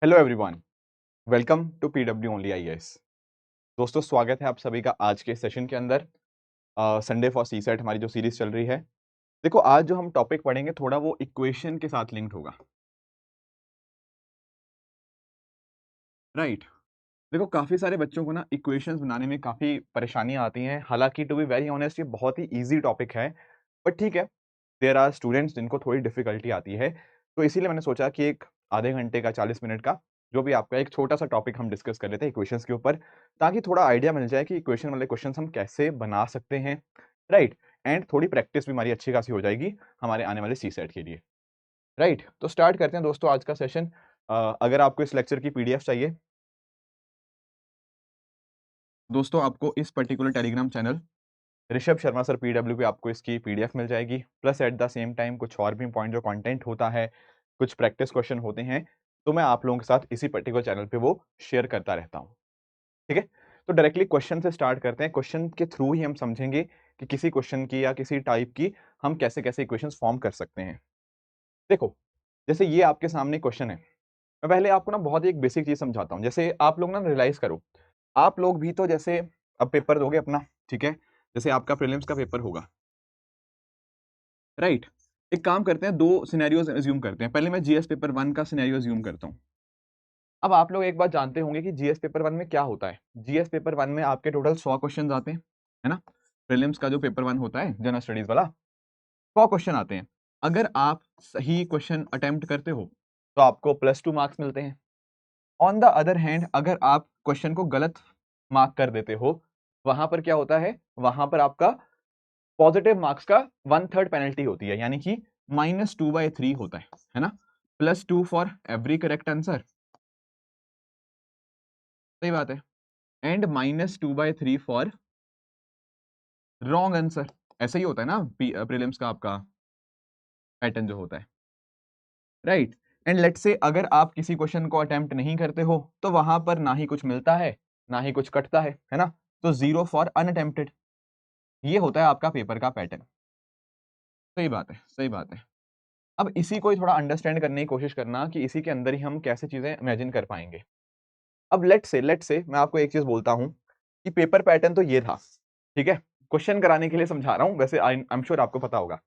Hello everyone, welcome to PW only IAS. दोस्तों, स्वागत है आप सभी का आज के सेशन के अंदर। संडे फॉर सीसेट हमारी जो सीरीज चल रही है। देखो, आज जो हम टॉपिक पढ़ेंगे थोड़ा वो इक्वेशन के साथ लिंक्ड होगा, राइट। देखो, काफी सारे बच्चों को ना इक्वेशंस बनाने में काफी परेशानियां आती हैं। हालांकि टू बी वेरी ऑनेस्ट ये बहुत ही इजी टॉपिक है, बट ठीक है, देयर आर स्टूडेंट्स जिनको थोड़ी डिफिकल्टी आती है। तो इसीलिए मैंने सोचा कि एक आधे घंटे का 40 मिनट का जो भी आपका एक छोटा सा टॉपिक हम डिस्कस कर लेते हैं इक्वेशंस के ऊपर, ताकि थोड़ा आइडिया मिल जाए कि इक्वेशन वाले क्वेश्चंस हम कैसे बना सकते हैं, राइट। एंड थोड़ी प्रैक्टिस भी हमारी अच्छी खासी हो जाएगी हमारे आने वाले सी सेट के लिए, राइट। तो स्टार्ट करते हैं दोस्तों आज का सेशन। अगर आपको इस लेक्चर की पीडीएफ चाहिए दोस्तों, आपको इस particular Telegram channel Rishabh Sharma sir PW पे आपको इसकी पीडीएफ मिल जाएगी। Plus at the same time कुछ और भी पॉइंट जो कंटेंट होता है, कुछ प्रैक्टिस क्वेश्चन होते हैं, तो मैं आप लोगों के साथ इसी पर्टिकुलर चैनल पे वो शेयर करता रहता हूँ, ठीक है। तो डायरेक्टली क्वेश्चन से स्टार्ट करते हैं। क्वेश्चन के थ्रू ही हम समझेंगे कि किसी क्वेश्चन की या किसी टाइप की हम कैसे कैसे इक्वेशंस फॉर्म कर सकते हैं। देखो, जैसे ये आपके सामने क्वेश्चन है, मैं पहले आपको ना बहुत ही एक बेसिक चीज समझाता हूँ। जैसे आप लोग ना रियलाइज करो, आप लोग भी तो जैसे अब पेपर दोगे अपना, ठीक है। जैसे आपका प्रीलिम्स का पेपर होगा, राइट। एक काम करते हैं, दो सिनेरियोज अज्यूम करते हैं। पहले मैं जीएस पेपर 1 का सिनेरियो अज्यूम करता हूँ। अब आप लोग एक बात जानते होंगे कि जीएस पेपर 1 में क्या होता है। जीएस पेपर 1 में आपके टोटल 100 क्वेश्चन आते हैं, है ना। प्रीलिम्स का जो पेपर 1 होता है जनरल स्टडीज वाला, 100 क्वेश्चन आते हैं। अगर आप सही क्वेश्चन अटेम्प्ट करते हो तो आपको +2 मार्क्स मिलते हैं। ऑन द अदर हैंड, अगर आप क्वेश्चन को गलत मार्क कर देते हो, वहां पर क्या होता है, वहां पर आपका पॉजिटिव मार्क्स का 1/3 पेनल्टी होती है, यानी कि -2/3 होता है ना। +2 फॉर एवरी करेक्ट आंसर, सही बात है। And -2/3 for wrong answer. ऐसा ही होता है ना प्रीलिम्स का आपका पैटर्न जो होता है, राइट। एंड लेट्स से अगर आप किसी क्वेश्चन को अटेम्प्ट नहीं करते हो तो वहां पर ना ही कुछ मिलता है ना ही कुछ कटता है ना। तो 0 फॉर अनअटेम्प्टेड, ये होता है आपका पेपर का पैटर्न। सही बात है, सही बात है। अब इसी को ही थोड़ा अंडरस्टैंड करने की कोशिश करना कि इसी के अंदर ही हम कैसे चीजें इमेजिन कर पाएंगे। अब लेट्स से मैं आपको एक चीज बोलता हूं कि पेपर पैटर्न तो ये था, ठीक है। क्वेश्चन कराने के लिए समझा रहा हूं, वैसे आई एम श्योर आपको पता होगा।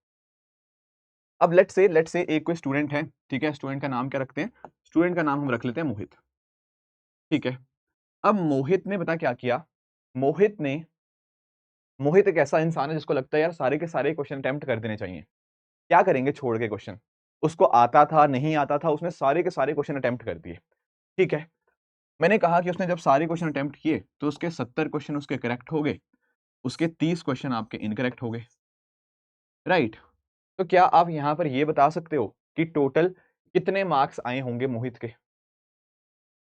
अब लेट्स से एक कोई स्टूडेंट है, ठीक है। स्टूडेंट का नाम क्या रखते हैं, स्टूडेंट का नाम हम रख लेते हैं मोहित, ठीक है। अब मोहित ने बता क्या किया, मोहित एक ऐसा इंसान है जिसको लगता है यार सारे के सारे क्वेश्चन अटेम्प्ट कर देने चाहिए। क्या करेंगे छोड़ के क्वेश्चन, उसको आता था नहीं आता था, उसने सारे के सारे क्वेश्चन अटेम्प्ट कर दिए, ठीक है। मैंने कहा कि उसने जब सारे क्वेश्चन अटेम्प्ट किए तो उसके 70 क्वेश्चन उसके करेक्ट हो गए, उसके 30 क्वेश्चन आपके इनकरेक्ट हो गए, राइट। तो क्या आप यहां पर ये बता सकते हो कि टोटल कितने मार्क्स आए होंगे मोहित के,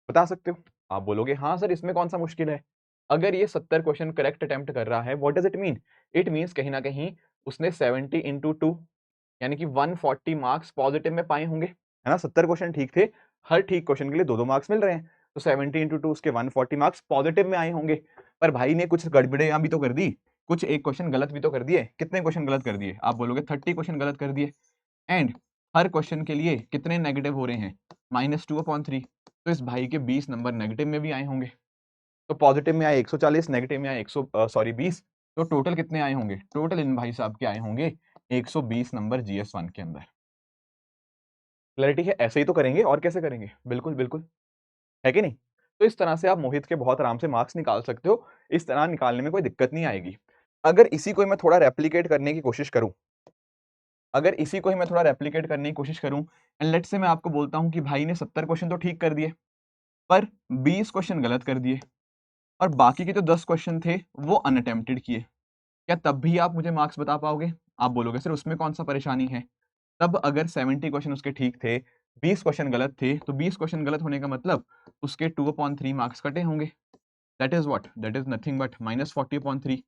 बता सकते हो। आप बोलोगे हाँ सर इसमें कौन सा मुश्किल है। अगर ये 70 क्वेश्चन करेक्ट अटेम्प्ट कर रहा है, what does it mean, it means कहीं ना कहीं उसने 70 इंटू 2 यानी कि 140 मार्क्स पॉजिटिव में पाए होंगे, है ना। 70 क्वेश्चन ठीक थे, हर ठीक क्वेश्चन के लिए 2-2 मार्क्स मिल रहे हैं, तो 70 इंटू 2 उसके 140 मार्क्स पॉजिटिव में आए होंगे। पर भाई ने कुछ गड़बड़ियां भी तो कर दी, कुछ एक क्वेश्चन गलत भी तो कर दिए। कितने क्वेश्चन गलत कर दिए, आप बोलोगे 30 क्वेश्चन गलत कर दिए। एंड हर क्वेश्चन के लिए कितने नेगेटिव हो रहे हैं, -2/3। तो इस भाई के 20 नंबर नेगेटिव में भी आए होंगे। तो पॉजिटिव में आए 140, नेगेटिव में आए 20, तो टोटल कितने आए होंगे, टोटल इन भाई साहब के आए होंगे 120 नंबर GS1 के अंदर। क्लैरिटी है, ऐसे ही तो करेंगे और कैसे करेंगे, बिल्कुल बिल्कुल, है कि नहीं। तो इस तरह से आप मोहित के बहुत आराम से मार्क्स निकाल सकते हो, इस तरह निकालने में कोई दिक्कत नहीं आएगी। अगर इसी को मैं थोड़ा रेप्लिकेट करने की कोशिश करूं, अगर इसी को ही मैं थोड़ा रेप्लिकेट करने की कोशिश करूं, एंड लेट्स से मैं आपको बोलता हूं कि भाई ने 70 क्वेश्चन तो ठीक कर दिए, पर 20 क्वेश्चन गलत कर दिए, और बाकी के जो 10 क्वेश्चन थे वो अनअटेम्प्टेड किए, क्या तब भी आप मुझे मार्क्स बता पाओगे। आप बोलोगे सर उसमें कौन सा परेशानी है। तब अगर 70 क्वेश्चन उसके ठीक थे, 20 क्वेश्चन गलत थे, तो 20 क्वेश्चन गलत होने का मतलब उसके 2/3 मार्क्स कटे होंगे। That is what, that is nothing but -40/3।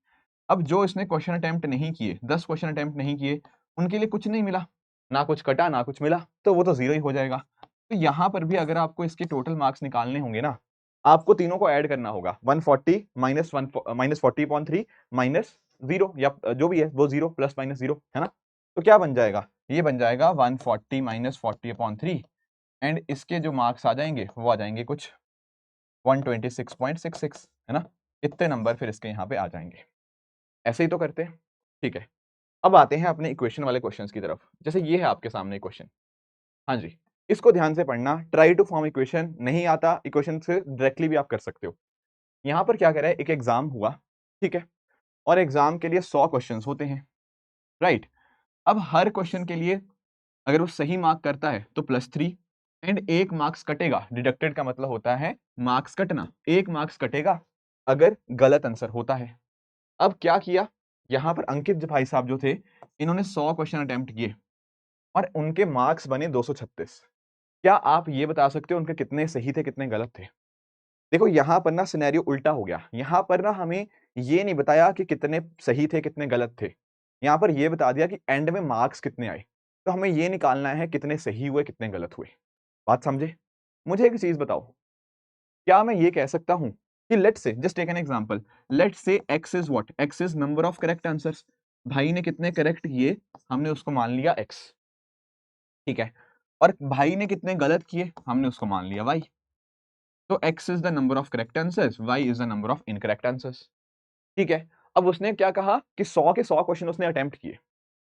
अब जो इसने क्वेश्चन अटेम्प्ट नहीं किए, 10 क्वेश्चन अटेम्प्ट नहीं किए, उनके लिए कुछ नहीं मिला, ना कुछ कटा ना कुछ मिला, तो वो तो जीरो ही हो जाएगा। तो यहाँ पर भी अगर आपको इसके टोटल मार्क्स निकालने होंगे ना, आपको तीनों को ऐड करना होगा। 140 -40/3 -0, या जो भी है वो 0 +- 0, है ना। तो क्या बन जाएगा, ये बन जाएगा 140 -40/3 एंड इसके जो मार्क्स आ जाएंगे वो आ जाएंगे कुछ 126.66, है ना। इतने नंबर फिर इसके यहाँ पे आ जाएंगे। ऐसे ही तो करते हैं, ठीक है। अब आते हैं अपने इक्वेशन वाले क्वेश्चंस की तरफ। जैसे ये है आपके सामने क्वेश्चन, हाँ जी, इसको ध्यान से पढ़ना। ट्राई टू फॉर्म इक्वेशन, नहीं आता इक्वेशन से डायरेक्टली भी आप कर सकते हो। यहाँ पर क्या कह रहा है, एक एग्जाम हुआ, ठीक है, और एग्जाम के लिए 100 क्वेश्चंस होते हैं, राइट। अब हर क्वेश्चन के लिए अगर वो सही मार्क करता है तो +3 एंड 1 मार्क्स कटेगा। डिडक्टेड का मतलब होता है मार्क्स कटना, 1 मार्क्स कटेगा अगर गलत आंसर होता है। अब क्या किया, यहां पर अंकित भाई साहब जो थे, इन्होंने 100 क्वेश्चन अटेम्प्ट किए और उनके मार्क्स बने 236। क्या आप ये बता सकते हो उनके कितने सही थे कितने गलत थे? देखो यहां पर ना सिनेरियो उल्टा हो गया। यहां पर ना हमें ये नहीं बताया कि कितने सही थे कितने गलत थे, यहां पर ये बता दिया कि एंड में मार्क्स कितने आए। तो हमें ये निकालना है कितने सही हुए कितने गलत हुए। बात समझे? मुझे एक चीज बताओ, क्या मैं ये कह सकता हूं कि let's say, just take an example, let's say x is what, x is number of correct answers. भाई ने कितने करेक्ट किए, हमने उसको मान लिया x, ठीक है, और भाई ने कितने गलत किए, हमने उसको मान लिया y। तो x is the number of correct answers, y is the number of incorrect answers, ठीक है। अब उसने क्या कहा कि 100 के 100 क्वेश्चन उसने अटेम्प्ट किए।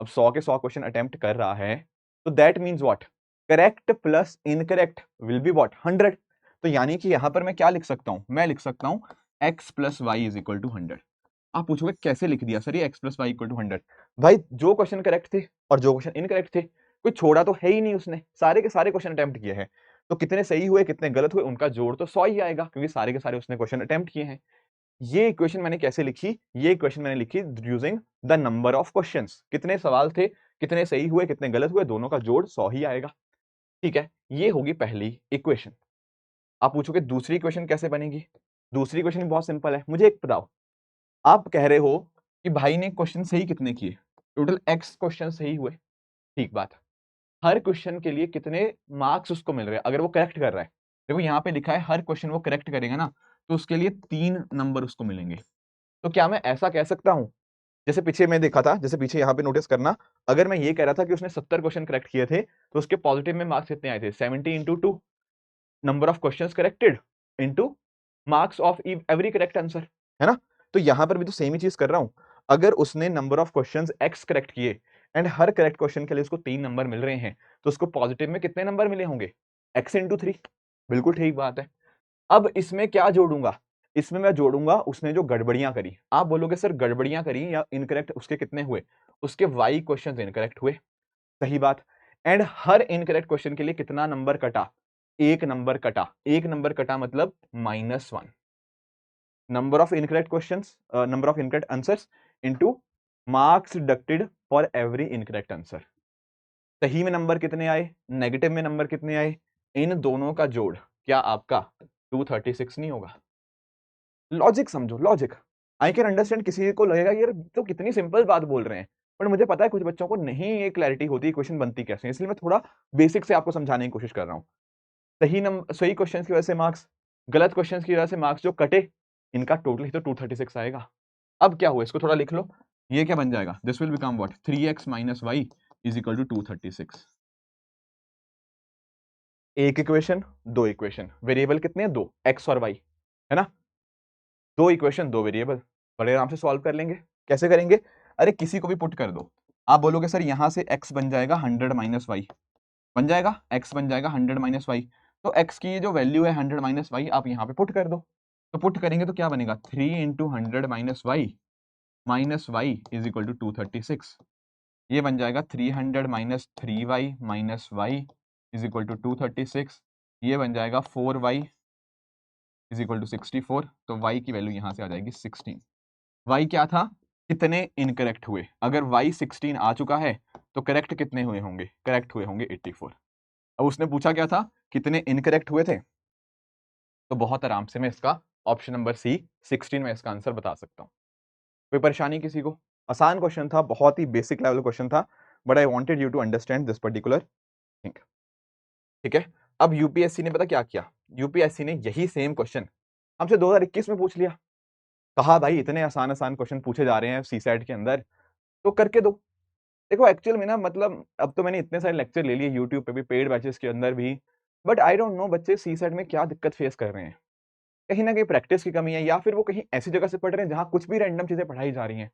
अब 100 के 100 क्वेश्चन अटेम्प्ट कर रहा है, तो that means what, correct plus incorrect will be what, 100। तो यानी कि यहां पर मैं क्या लिख सकता हूं, मैं लिख सकता हूं x plus y is equal to 100। आप पूछोगे कैसे लिख दिया सर ये x plus y equal to 100? भाई जो क्वेश्चन करेक्ट थे और जो क्वेश्चन इनकरेक्ट थे, कोई छोड़ा तो है ही नहीं, उसने सारे के सारे क्वेश्चन अटेम्प्ट किए हैं। तो कितने सही हुए कितने गलत हुए उनका जोड़ तो 100 ही आएगा, क्योंकि सारे के सारे उसने क्वेश्चन अटेम्प्ट किए हैं। ये इक्वेशन मैंने कैसे लिखी, ये इक्वेशन मैंने लिखी using the number of questions. कितने सवाल थे, कितने सही हुए कितने गलत हुए, दोनों का जोड़ 100 ही आएगा, ठीक है। ये होगी पहली इक्वेशन। आप पूछोगे दूसरी इक्वेशन कैसे बनेगी? दूसरी इक्वेशन भी बहुत सिंपल है। मुझे एक बताओ, आप कह रहे हो कि भाई ने क्वेश्चन सही कितने किए, टोटल x क्वेश्चन सही हुए, ठीक बात। हर क्वेश्चन के लिए कितने मार्क्स उसको मिल रहे हैं अगर वो करेक्ट कर रहा है? देखो यहाँ पे लिखा है हर क्वेश्चन वो करेक्ट करेगा ना, तो उसके लिए 3 नंबर उसको मिलेंगे। तो क्या मैं ऐसा कह सकता हूं, जैसे पीछे मैं देखा था, जैसे पीछे यहाँ पे नोटिस करना, अगर मैं ये कह रहा था कि उसने 70 क्वेश्चन करेक्ट किए थे, तो उसके पॉजिटिव में मार्क्स कितने आए थे, 70 into 2, number of questions corrected into marks of every correct answer, है ना। तो यहां पर भी तो सेम ही चीज कर रहा हूं। अगर उसने number of questions x correct किए एंड हर करेक्ट क्वेश्चन के लिए उसको 3 नंबर मिल रहे हैं, तो उसको पॉजिटिव में कितने नंबर मिले होंगे, x इंटू 3। बिल्कुल ठीक बात है। अब इसमें क्या जोड़ूंगा, इसमें मैं जोड़ूंगा उसने जो गड़बड़ियां करी। आप बोलोगे सर गड़बड़ियां करी या इनकरेक्ट उसके कितने हुए, उसके y क्वेश्चंस इनकरेक्ट हुए, सही बात। एंड हर इनकरेक्ट क्वेश्चन के लिए कितना नंबर कटा, 1 नंबर कटा। 1 नंबर कटा मतलब -1, number of incorrect questions, number of incorrect answers into marks deducted for every incorrect answer. सही में नंबर कितने आए, नेगेटिव में नंबर कितने आए, इन दोनों का जोड़ क्या आपका 236 नहीं होगा? लॉजिक समझो, लॉजिक। आई कैन अंडरस्टैंड, किसी को लगेगा यार तो कितनी सिंपल बात बोल रहे हैं, पर मुझे पता है कुछ बच्चों को नहीं ये क्लैरिटी होती क्वेश्चन बनती कैसे है, इसलिए मैं थोड़ा बेसिक से आपको समझाने की कोशिश कर रहा हूँ। सही क्वेश्चन की वजह से मार्क्स, गलत क्वेश्चन की वजह से मार्क्स जो कटे, इनका टोटल ही तो 236 आएगा। अब क्या हुआ, इसको थोड़ा लिख लो, ये क्या बन जाएगा, this will become what, 3x minus y is equal to 236। एक इक्वेशन, दो इक्वेशन, वेरिएबल कितने हैं, दो, x और y, है ना। दो इक्वेशन दो वेरिएबल, बड़े आराम से सॉल्व कर लेंगे। कैसे करेंगे, अरे किसी को भी पुट कर दो। आप बोलोगे सर यहां से x बन जाएगा 100 माइनस वाई, बन जाएगा x बन जाएगा 100 माइनस वाई। तो x की ये जो वैल्यू है 100 माइनस वाई आप यहाँ पे पुट कर दो। तो पुट करेंगे तो क्या बनेगा, 3 into 100 minus y is equal to 236। ये बन जाएगा 300 minus 3y minus y is equal to 236। ये बन जाएगा 4y इज इक्वल टू 64। तो y की वैल्यू यहाँ से आ जाएगी 16। y क्या था, कितने इनकरेक्ट हुए, अगर y 16 आ चुका है तो करेक्ट कितने हुए होंगे, करेक्ट हुए होंगे 84। अब उसने पूछा क्या था, कितने इनकरेक्ट हुए थे, तो बहुत आराम से मैं इसका ऑप्शन नंबर सी 16 में इसका आंसर बता सकता हूँ। कोई परेशानी किसी को? आसान क्वेश्चन था, बहुत ही बेसिक लेवल क्वेश्चन था, but I wanted you to understand this particular thing, ठीक है। अब यूपीएससी ने पता क्या किया, यूपीएससी ने यही सेम क्वेश्चन हमसे 2021 में पूछ लिया। कहा भाई इतने आसान आसान क्वेश्चन पूछे जा रहे हैं सीसैट के अंदर, तो करके दो। देखो एक्चुअल में ना, मतलब अब तो मैंने इतने सारे लेक्चर ले लिए यूट्यूब पे भी, पेड बैचेस के अंदर भी, बट आई डोंट नो बच्चे सी सेट में क्या दिक्कत फेस कर रहे हैं। कहीं ना कहीं प्रैक्टिस की कमी है, या फिर वो कहीं ऐसी जगह से पढ़ रहे हैं जहाँ कुछ भी रैंडम चीजें पढ़ाई जा रही हैं।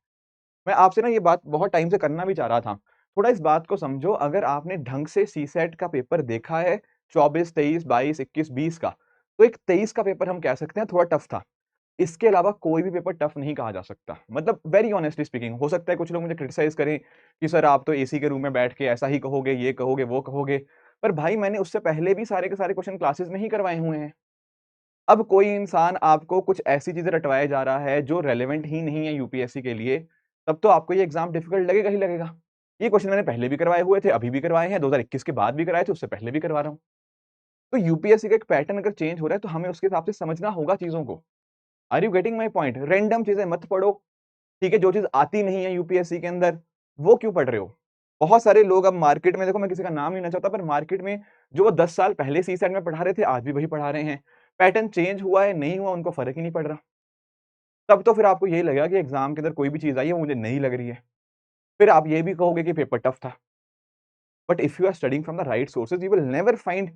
मैं आपसे ना ये बात बहुत टाइम से करना भी चाह रहा था। थोड़ा इस बात को समझो, अगर आपने ढंग से सीसेट का पेपर देखा है 24, 23, 22, 21, 20 का, तो एक 23 का पेपर हम कह सकते हैं थोड़ा टफ था। इसके अलावा कोई भी पेपर टफ नहीं कहा जा सकता। मतलब वेरी ऑनेस्टली स्पीकिंग, हो सकता है कुछ लोग मुझे क्रिटिसाइज़ करें कि सर आप तो एसी के रूम में बैठ के ऐसा ही कहोगे, ये कहोगे, वो कहोगे। पर भाई मैंने उससे पहले भी सारे के सारे क्वेश्चन क्लासेस में ही करवाए हुए हैं। अब कोई इंसान आपको कुछ ऐसी चीज़ें रटवाए जा रहा है जो रेलेवेंट ही नहीं है यूपीएससी के लिए, तब तो आपको ये एग्ज़ाम डिफ़िकल्ट लगेगा ही लगेगा। ये क्वेश्चन मैंने पहले भी करवाए हुए थे, अभी भी करवाए हैं, 2021 के बाद भी कराए थे, उससे पहले भी करवा रहा हूँ। तो यूपीएससी का एक पैटर्न अगर चेंज हो रहा है तो हमें उसके हिसाब से समझना होगा चीज़ों को। Are you getting my point? Random चीज़ें मत पढ़ो, ठीक है? जो चीज़ आती नहीं है यूपीएससी के अंदर, वो क्यों पढ़ रहे हो? बहुत सारे लोग अब मार्केट में, देखो मैं किसी का नाम लेना चाहता, पर मार्केट में जो वो 10 साल पहले सीसेट में पढ़ा रहे थे, आज भी वही पढ़ा रहे हैं। पैटर्न चेंज हुआ है, नहीं हुआ, उनको फ़र्क ही नहीं पड़ रहा। तब तो फिर आपको यही लगेगा कि एग्ज़ाम के अंदर कोई भी चीज़ आई है, वो मुझे नई लग रही है। फिर आप ये भी कहोगे कि पेपर टफ था। But if you are studying from the right sources, you will never find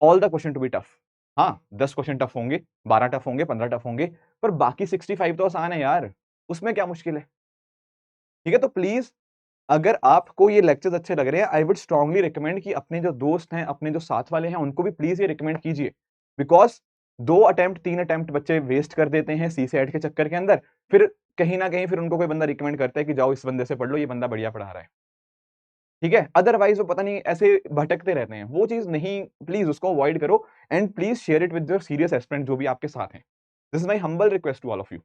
all the question to be tough. हाँ, 10 क्वेश्चन टफ होंगे, 12 टफ होंगे, 15 टफ होंगे, पर बाकी 65 तो आसान है यार, उसमें क्या मुश्किल है? ठीक है? तो प्लीज़, अगर आपको ये लेक्चर्स अच्छे लग रहे हैं, आई वुड स्ट्रांगली रिकमेंड कि अपने जो दोस्त हैं, अपने जो साथ वाले हैं, उनको भी प्लीज़ ये रिकमेंड कीजिए। बिकॉज़ 2 अटेम्प्ट, 3 अटेम्प्ट बच्चे वेस्ट कर देते हैं सीसेट के चक्कर के अंदर, फिर कहीं न कहीं फिर उनको कोई बंदा रिकमेंड करता है कि जाओ इस बंदे से पढ़ लो, ये बंदा बढ़िया पढ़ा रहा है। ठीक है? अदरवाइज़ वो पता नहीं ऐसे भटकते रहते हैं। वो चीज़ नहीं, प्लीज़ उसको अवॉइड करो, and please share it with your serious aspirant जो भी आपके साथ हैं। This is my humble request to all of you.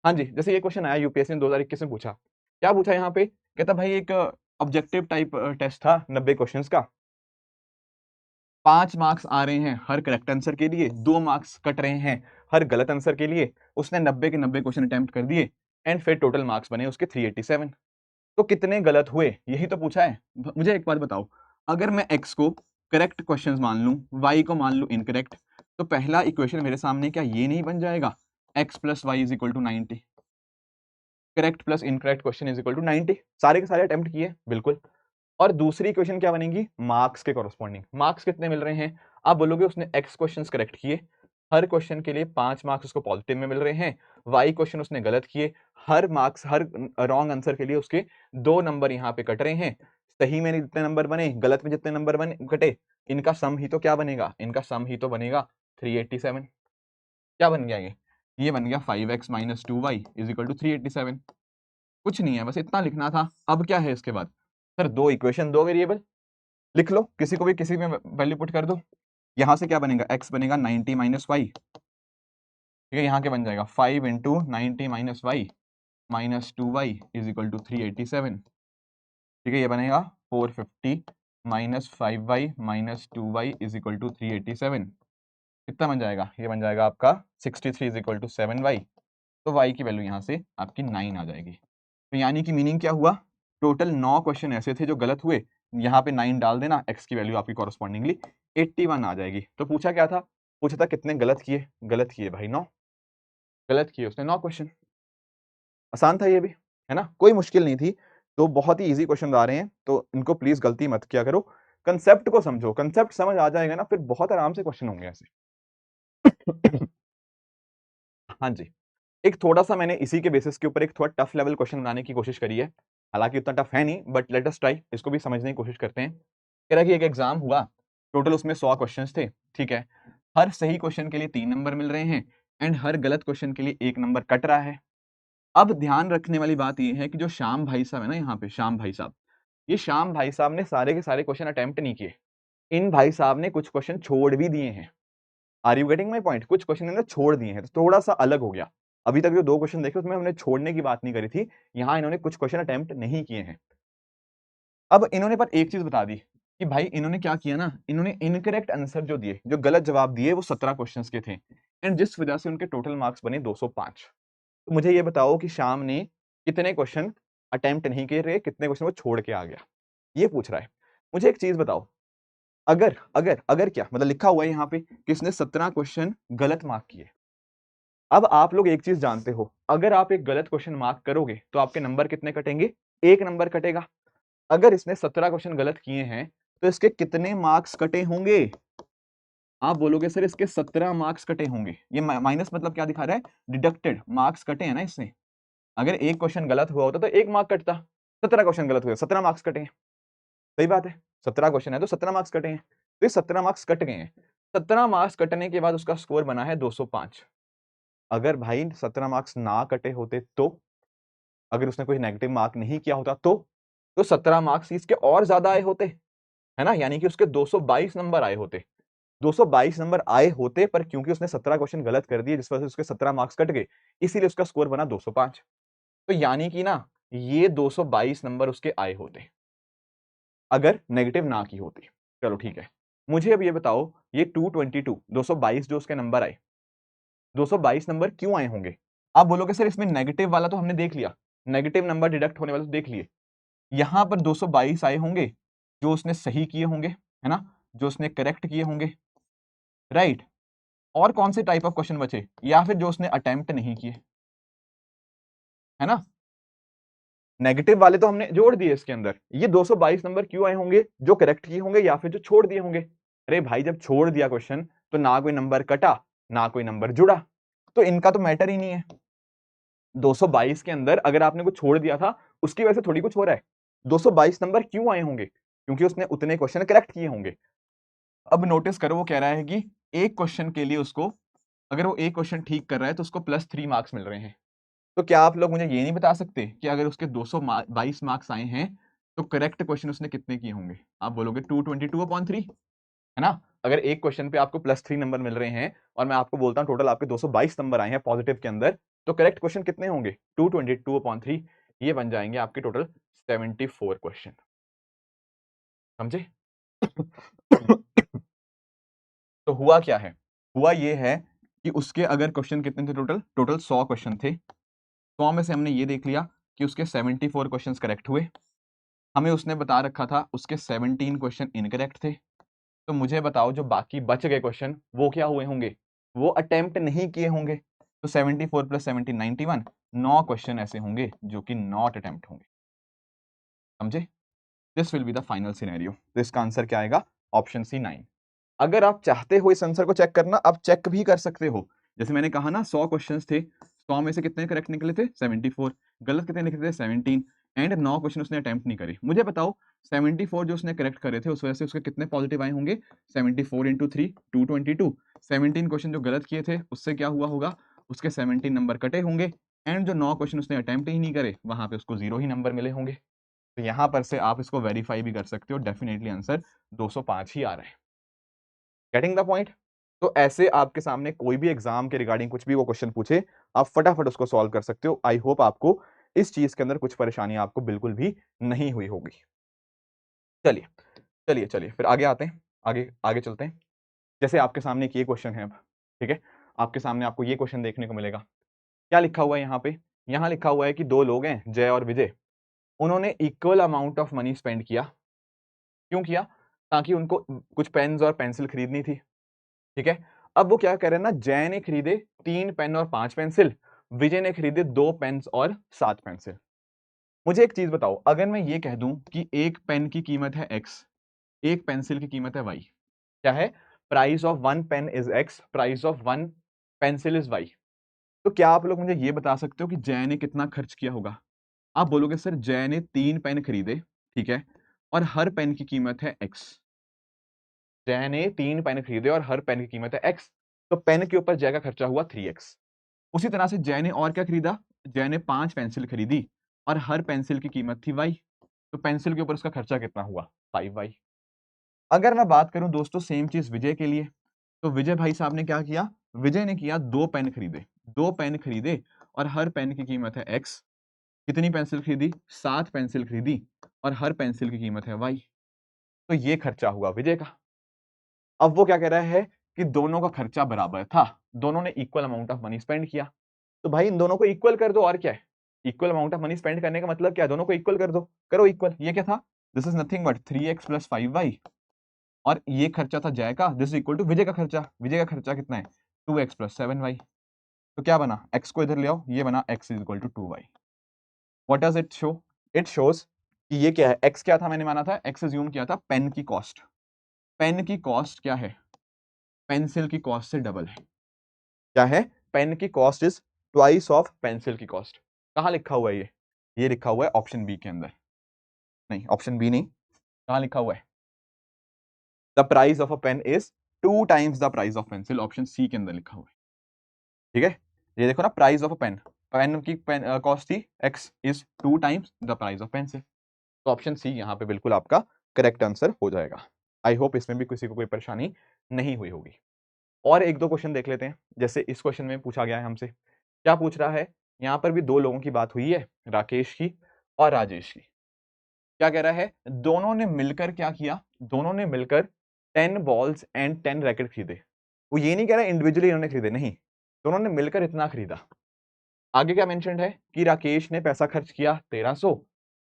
हाँ जी, जैसे ये क्वेश्चन आया यूपीएससी ने 2021 में पूछा। क्या पूछा यहाँ पे? कहता भाई एक ऑब्जेक्टिव टाइप टेस्ट था 90 क्वेश्चन्स का। 5 मार्क्स आ रहे हैं हर करेक्ट आंसर के लिए, 2 मार्क्स कट रहे हैं हर गलत आंसर के लिए। उसने 90 के 90 क्वेश्चन अटेम्प्ट कर दिए, एंड फिर टोटल मार्क्स बने उसके 387। तो कितने गलत हुए? यही तो पूछा है। मुझे एक बात बताओ, अगर मैं x को करेक्ट क्वेश्चंस मान लूं, y को मान लूं इनकरेक्ट, तो पहला इक्वेशन मेरे सामने क्या ये नहीं बन जाएगा? x plus y is equal to 90। Correct plus incorrect question is equal to 90। सारे के सारे अटेम्प्ट किए, बिल्कुल। और दूसरी इक्वेशन क्या बनेगी? मार्क्स के कॉरस्पॉन्डिंग। मार्क्स कितने मिल रहे हैं? आप बोलोगे उसने x क्वेश्चंस करेक्ट किए, हर क्वेश्चन के लिए 5 मार्क्स उसको पॉजिटिव में मिल रहे हैं। y क्वेश्चन उसने गलत किए, हर मार्क्स, हर रॉन्ग आंसर के लिए उसके 2 नंबर यहाँ पे कट रहे हैं। सही में जितने नंबर बने, गलत में जितने नंबर बने कटे, इनका सम ही तो क्या बनेगा? इनका सम ही तो बनेगा 387। क्या बन गया ये? ये बन गया 5x minus 2y is equal to 387। कुछ नहीं है, बस इतना लिखना था। अब क्या है इसके बाद? सर 2 इक्वेशन, 2 वेरिएबल लिख लो, किसी को भी किसी में वैल्यू पुट कर दो। यहाँ से क्या बनेगा? x बनेगा 90 माइनस वाई। ठीक है, यहाँ क्या बन जाएगा? 5 into 90 minus y minus 2y is equal to 387। ठीक है, ये बनेगा 450 minus 5y minus 2y is equal to 387। कितना बन जाएगा? ये बन जाएगा आपका 63 इज इक्वल टू 7y। तो y की वैल्यू यहाँ से आपकी 9 आ जाएगी। तो यानी कि मीनिंग क्या हुआ? टोटल 9 क्वेश्चन ऐसे थे जो गलत हुए, यहाँ पे 9 डाल देना, x की वैल्यू आपकी कॉरस्पॉन्डिंगली 81 आ जाएगी। तो पूछा क्या था? पूछा था कितने गलत किए? गलत किए भाई 9। गलत किए उसने 9 क्वेश्चन। आसान था ये भी, है ना? कोई मुश्किल नहीं थी। तो बहुत ही ईज़ी क्वेश्चन आ रहे हैं, तो इनको प्लीज़ गलती मत किया करो। कांसेप्ट को समझो, कांसेप्ट समझ आ जाएगा ना, फिर बहुत आराम से क्वेश्चन होंगे ऐसे। हाँ जी। एक थोड़ा-सा मैंने इसी के बेसिस के ऊपर एक थोड़ा टफ लेवल क्वेश्चन बनाने की कोशिश करी है। हालाँकि उतना टफ है नहीं, बट लेट अस ट्राई, इसको भी समझने की कोशिश करते हैं। कह रहा है कि एक एग्ज़ाम हुआ, टोटल उसमें 100 क्वेश्चन्स थे, ठीक है? हर सही क्वेश्चन के लिए 3 नंबर मिल रहे हैं, एंड हर गलत क्वेश्चन के लिए 1 नंबर कट रहा है। अब ध्यान रखने वाली बात ये है कि जो श्याम भाई साहब है ना यहाँ पे, श्याम भाई साहब, ये श्याम भाई साहब ने सारे के सारे क्वेश्चन अटेम्प्ट नहीं किए। इन भाई साहब ने कुछ क्वेश्चन छोड़ भी दिए हैं। Are you getting my point? कुछ क्वेश्चन इन्होंने छोड़ दिए हैं, तो थोड़ा-सा अलग हो गया। अभी तक जो 2 क्वेश्चन देखे उसमें हमने छोड़ने की बात नहीं करी थी। यहाँ इन्होंने कुछ क्वेश्चन अटेम्प्ट नहीं किए हैं। अब इन्होंने पर एक चीज़ बता दी कि भाई इन्होंने क्या किया ना, इन्होंने इनकरेक्ट आंसर जो दिए, जो गलत जवाब दिए, वो 17 क्वेश्चंस के थे, एंड जिस वजह से उनके टोटल मार्क्स बने 205। तो मुझे ये बताओ कि श्याम ने कितने क्वेश्चन अटेम्प्ट नहीं किए, कितने क्वेश्चन वो छोड़ के आ गया? ये पूछ रहा है। मुझे एक चीज़ बताओ, अगर अगर अगर क्या मतलब लिखा हुआ है यहाँ पे कि इसने 17 क्वेश्चन गलत मार्क किए। अब आप लोग एक चीज़ जानते हो, अगर आप एक गलत क्वेश्चन मार्क करोगे, तो आपके नंबर कितने कटेंगे? 1 नंबर कटेगा। अगर इसने 17 क्वेश्चन गलत किए हैं, तो इसके कितने मार्क्स कटे होंगे? आप बोलोगे सर इसके 17 मार्क्स कटे होंगे। ये माइनस मतलब क्या दिखा रहा है? डिडक्टेड मार्क्स कटे हैं ना इससे। अगर एक क्वेश्चन गलत हुआ होता तो एक मार्क कटता, 17 क्वेश्चन गलत हुए 17 मार्क्स कटे हैं। सही बात है, 17 क्वेश्चन है तो 17 मार्क्स कटे हैं, तो ये 17 मार्क्स कट गए हैं। 17 मार्क्स कटने के बाद उसका स्कोर बना है 205। अगर भाई 17 मार्क्स ना कटे होते तो, अगर उसने कोई नेगेटिव मार्क नहीं किया होता तो 17 मार्क्स इसके और ज्यादा आए होते, है ना, यानी कि उसके 222 नंबर आए होते। 222 नंबर आए होते, पर क्योंकि उसने 17 क्वेश्चन गलत कर दिए जिस वजह से उसके 17 मार्क्स कट गए, इसीलिए उसका स्कोर बना 205। तो यानी कि ना ये 222 नंबर उसके आए होते अगर नेगेटिव ना की होती। चलो ठीक है, मुझे अब ये बताओ ये 222 222 जो उसके नंबर आए, 222 नंबर क्यों आए होंगे? आप बोलोगे सर इसमें नेगेटिव वाला तो हमने देख लिया, नेगेटिव नंबर डिडक्ट होने वाले तो देख लिए। यहां पर 222 आए होंगे जो उसने सही किए होंगे, है ना, जो उसने करेक्ट किए होंगे, राइट। और कौन से टाइप ऑफ क्वेश्चन बचे? या फिर जो उसने अटेम्प्ट नहीं किए, है ना। नेगेटिव वाले तो हमने जोड़ दिए इसके अंदर। ये 222 नंबर क्यों आए होंगे? जो करेक्ट किए होंगे या फिर जो छोड़ दिए होंगे। अरे भाई जब छोड़ दिया क्वेश्चन तो ना कोई नंबर कटा ना कोई नंबर जुड़ा, तो इनका तो मैटर ही नहीं है। 222 के अंदर अगर आपने कुछ छोड़ दिया था उसकी वजह से थोड़ी कुछ हो रहा है। 222 नंबर क्यों आए होंगे? क्योंकि उसने उतने क्वेश्चन करेक्ट किए होंगे। अब नोटिस करो वो कह रहा है कि एक क्वेश्चन के लिए उसको, अगर वो एक क्वेश्चन ठीक कर रहा है तो उसको +3 मार्क्स मिल रहे हैं। तो क्या आप लोग मुझे ये नहीं बता सकते कि अगर उसके 222 मार्क्स आए हैं तो करेक्ट क्वेश्चन उसने कितने किए होंगे? आप बोलोगे 222/3, है ना। अगर एक क्वेश्चन पे आपको +3 नंबर मिल रहे हैं और मैं आपको बोलता हूं टोटल आपके 222 नंबर आए हैं पॉजिटिव के अंदर, तो करेक्ट क्वेश्चन कितने होंगे? 222/3, ये बन जाएंगे आपके टोटल 74 क्वेश्चन। समझे? तो हुआ क्या है? हुआ ये है कि उसके अगर क्वेश्चन कितने थे, टोटल 100 क्वेश्चन थे। 100 में से हमने ये देख लिया कि उसके 74 क्वेश्चंस करेक्ट हुए। हमें उसने बता रखा था उसके 17 क्वेश्चन इनकरेक्ट थे। तो मुझे बताओ जो बाकी बच गए क्वेश्चन वो क्या हुए होंगे? वो अटेम्प्ट नहीं किए होंगे। तो 74 + 17 91, 9 क्वेश्चन ऐसे होंगे जो कि नॉट अटेम्प्ट होंगे। समझे? This will be the final scenario. तो इसका आंसर क्या आएगा? Option C 9। अगर आप चाहते हो इस आंसर को चेक करना, आप चेक भी कर सकते हो। जैसे मैंने कहा ना 100 क्वेश्चंस थे, 100 में से कितने करेक्ट निकले थे? 74। गलत कितने निकले थे? 17। एंड 9 क्वेश्चन उसने अटेम्प्ट नहीं करे। मुझे बताओ 74 जो उसने करेक्ट करे थे उस वजह से उसके कितने पॉजिटिव आए होंगे? 74 × 3 222। 17 क्वेश्चन जो गलत किए थे उससे क्या हुआ होगा? उसके 17 नंबर कटे होंगे। एंड जो 9 क्वेश्चन उसने अटेम्प्ट ही नहीं करे वहां पे उसको 0 ही नंबर मिले होंगे। तो यहां पर से आप इसको वेरीफाई भी कर सकते हो, डेफिनेटली आंसर 205 ही आ रहा है। Getting the point? तो ऐसे आपके सामने कोई भी एग्जाम के रिगार्डिंग कुछ भी वो क्वेश्चन पूछे, आप फटाफट उसको सॉल्व कर सकते हो। आई होप आपको इस चीज के अंदर कुछ परेशानी आपको बिल्कुल भी नहीं हुई होगी। चलिए चलिए चलिए फिर आगे आते हैं, आगे आगे चलते हैं। जैसे आपके सामने एक ये क्वेश्चन है अब, ठीक है, आपके सामने आपको ये क्वेश्चन देखने को मिलेगा। क्या लिखा हुआ है यहाँ पे? यहाँ लिखा हुआ है कि दो लोग हैं जय और विजय, उन्होंने equal amount of money spend किया। क्यों किया? ताकि उनको कुछ पेन्स और पेंसिल खरीदनी थी, ठीक है। अब वो क्या कह रहे हैं ना, जय ने खरीदे 3 पेन और 5 पेंसिल, विजय ने खरीदे 2 पेन्स और 7 पेंसिल। मुझे एक चीज बताओ, अगर मैं ये कह दूं कि एक पेन की कीमत है x, एक पेंसिल की कीमत है y, क्या है? Price of 1 pen is x, price of 1 pencil is y। तो क्या आप लोग मुझे ये बता सकते हो कि जय ने कितना खर्च किया होगा? आप बोलोगे सर जय ने 3 पेन खरीदे, ठीक है, और हर पेन की कीमत है x। जय ने 3 पेन खरीदे और हर पेन की कीमत है x, तो पेन के ऊपर जय का खर्चा हुआ 3x। उसी तरह से जय ने और क्या खरीदा? जय ने 5 पेंसिल खरीदी और हर पेंसिल की कीमत थी y, तो पेंसिल के ऊपर उसका खर्चा कितना हुआ? 5y। अगर मैं बात करूं दोस्तों सेम चीज विजय के लिए, तो विजय भाई साहब ने क्या किया? विजय ने किया 2 पेन खरीदे, 2 पेन खरीदे और हर पेन की कीमत है x। कितनी पेंसिल खरीदी? 7 पेंसिल खरीदी और हर पेंसिल की कीमत है y। तो ये खर्चा हुआ विजय का। अब वो क्या कह रहा है कि दोनों का खर्चा बराबर था, दोनों ने equal amount of money spend किया। तो भाई इन दोनों को इक्वल कर दो, और क्या है? Equal amount of money spend करने का मतलब क्या है? दोनों को इक्वल कर दो, करो इक्वल। ये क्या था? This is nothing but 3x + 5y, और ये खर्चा था जय का, दिस इज इक्वल टू विजय का खर्चा। विजय का खर्चा कितना है? 2x + 7y। तो क्या बना? x को इधर ले आओ, ये बना x = 2y। What does it show? It shows कि ये क्या है, x क्या था मैंने माना था, x अज्यूम किया था पेन की कॉस्ट। पेन की कॉस्ट क्या है, पेंसिल की कॉस्ट से डबल है। क्या है, पेन की cost is twice of pencil की कॉस्ट। कहां लिखा हुआ है ये लिखा हुआ है ऑप्शन बी के अंदर। नहीं, ऑप्शन बी नहीं, कहां लिखा हुआ है, the price of a pen is 2 times the price of pencil, option C के अंदर लिखा हुआ है। ठीक है, ये देखो ना, price of a pen, pen की कॉस्ट थी x is 2 times the price of pencil. तो ऑप्शन सी यहाँ पे बिल्कुल आपका करेक्ट आंसर हो जाएगा। आई होप इसमें भी किसी को कोई परेशानी नहीं हुई होगी। और एक दो क्वेश्चन देख लेते हैं, जैसे इस क्वेश्चन में पूछा गया है हमसे, क्या पूछ रहा है, यहाँ पर भी दो लोगों की बात हुई है, राकेश की और राजेश की। क्या कह रहा है, दोनों ने मिलकर क्या किया, दोनों ने मिलकर 10 बॉल्स एंड 10 रैकेट खरीदे। वो ये नहीं कह रहा इंडिविजुअली इन्होंने खरीदे, नहीं, दोनों ने मिलकर इतना खरीदा। आगे क्या मेंशन्ड है कि राकेश ने पैसा खर्च किया 1300,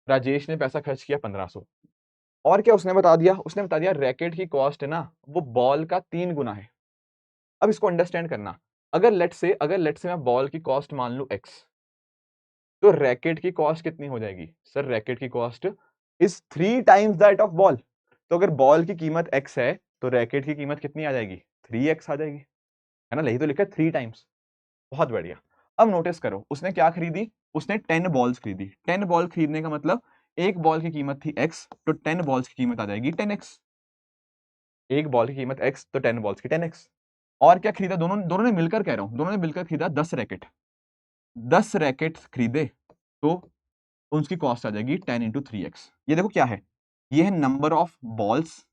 राजेश ने पैसा खर्च किया 1500। और क्या उसने बता दिया, उसने बता दिया रैकेट की कॉस्ट है ना वो बॉल का 3 गुना है। अब इसको अंडरस्टैंड करना, अगर लेट से मैं बॉल की कॉस्ट मान लूं x, तो रैकेट की कॉस्ट कितनी हो जाएगी, सर रैकेट की cost is 3 times that of ball. तो अगर बॉल की कीमत x है तो रैकेट की कीमत कितनी आ जाएगी, 3x आ जाएगी, है ना, यही तो लिखा है 3 टाइम्स। बहुत बढ़िया। अब नोटिस करो उसने क्या खरीदी, उसने 10 बॉल्स खरीदी। 10 बॉल खरीदने का मतलब एक बॉल की कीमत थी x, तो 10 बॉल्स की कीमत आ जाएगी 10x। एक बॉल की कीमत x तो 10 बॉल्स की 10x। और क्या खरीदा, दोनों दोनों ने मिलकर, कह रहा हूं दोनों ने मिलकर खरीदा 10 रैकेट। 10 रैकेट खरीदे तो उनकी कॉस्ट आ जाएगी 10 इंटू 3x। ये देखो क्या है, ये है नंबर ऑफ बॉल्स,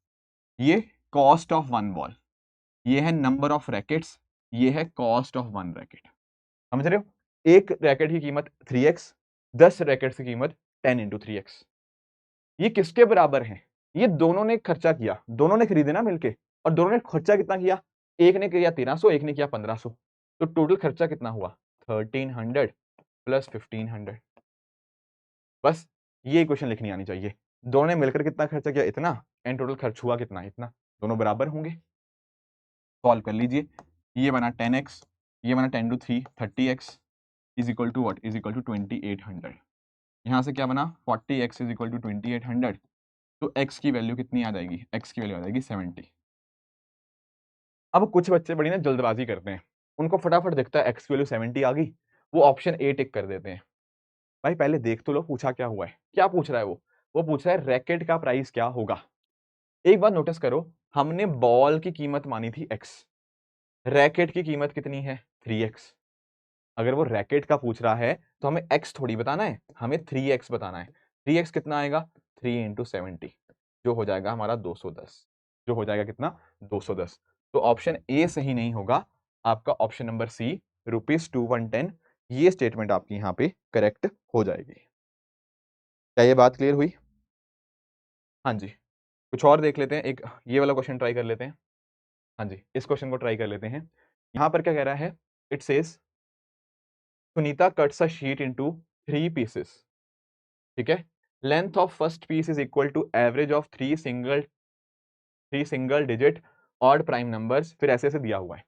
ये कॉस्ट ऑफ 1 बॉल, ये है नंबर ऑफ रैकेट्स, ये है कॉस्ट ऑफ 1 रैकेट। समझ रहे हो, एक रैकेट की कीमत 3x, 10 रैकेट्स की कीमत 10 इंटू 3x। ये किसके बराबर है, ये दोनों ने खर्चा किया, दोनों ने खरीदे ना मिलके, और दोनों ने खर्चा कितना किया, एक ने किया 1300, एक ने किया 1500, तो टोटल खर्चा कितना हुआ 1300 प्लस 1500। बस ये इक्वेशन लिखनी आनी चाहिए, दोनों ने मिलकर कितना खर्चा किया इतना, एंड टोटल खर्च हुआ कितना इतना, दोनों बराबर होंगे। सॉल्व कर लीजिए, ये बना 10x, ये बना 10 to 3 30x is equal to what, is equal to 2800। यहाँ से क्या बना 40x इज इक्वल टू 2800, तो x की वैल्यू कितनी आ जाएगी, x की वैल्यू आ जाएगी 70। अब कुछ बच्चे बड़ी ना जल्दबाजी करते हैं, उनको फटाफट दिखता है x की वैल्यू 70 आ गई, वो ऑप्शन ए टिक कर देते हैं। भाई पहले देख तो लो पूछा क्या हुआ है, क्या पूछ रहा है वो पूछ रहा है रैकेट का प्राइस क्या होगा। एक बात नोटिस करो, हमने बॉल की कीमत मानी थी x, रैकेट की कीमत कितनी है 3x। अगर वो रैकेट का पूछ रहा है तो हमें x थोड़ी बताना है, हमें 3x बताना है। 3x कितना आएगा, 3 इंटू 70, जो हो जाएगा हमारा 210, जो हो जाएगा कितना 210। तो ऑप्शन ए सही नहीं होगा, आपका ऑप्शन नंबर सी ₹210, ये स्टेटमेंट आपकी यहाँ पे करेक्ट हो जाएगी। क्या ये बात क्लियर हुई, हाँ जी। कुछ और देख लेते हैं, एक ये वाला क्वेश्चन ट्राई कर लेते हैं। हाँ जी, इस क्वेश्चन को ट्राई कर लेते हैं। यहाँ पर क्या कह रहा है, it says Sunita cuts a sheet into 3 pieces. ठीक है, length of first piece is equal to average of 3 single digit odd prime numbers, फिर ऐसे ऐसे दिया हुआ है।